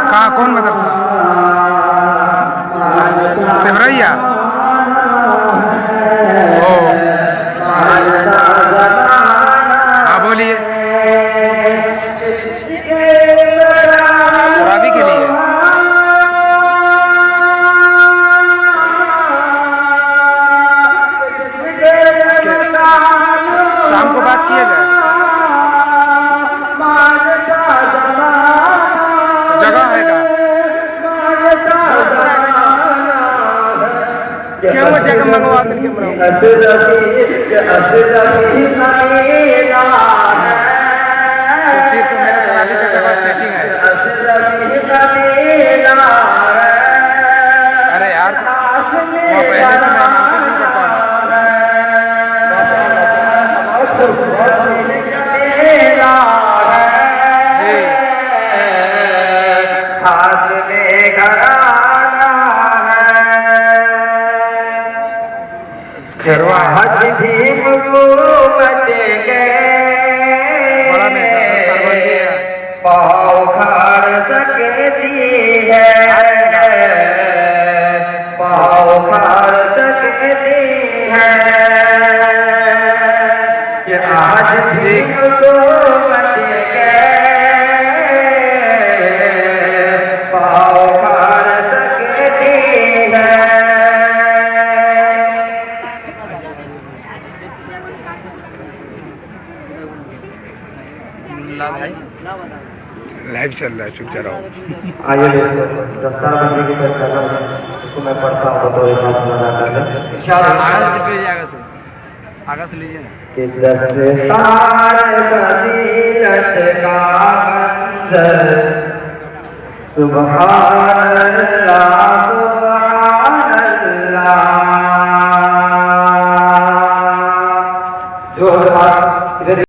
कहाँ कौन मदरसा? सिमरैया। ओ हाँ बोलिए। रवि के लिए शाम को बात किया जाए। जगह है का क्या वो जगह मंगवा करके फिर तो मेरे तरावी का जगह सेटिंग है। अरे यार वो पहले से मैं नाम नहीं करता हूँ। पाँव खाड़ सकती है, पाँव खाड़ सकती है कि आज भी हुकूमत के पाँव खाड़ सकती है। भाई लाइव चल रहा है, चुप जा रहा हूँ। आइए दस्तारबंदी की तरफ उसको मैं पढ़ता हूँ तो एक हाथ लगा कर इंशाअल्लाह आगे से लीजिए ना कि दस्तार फजीलत का मंजर सुभान अल्लाह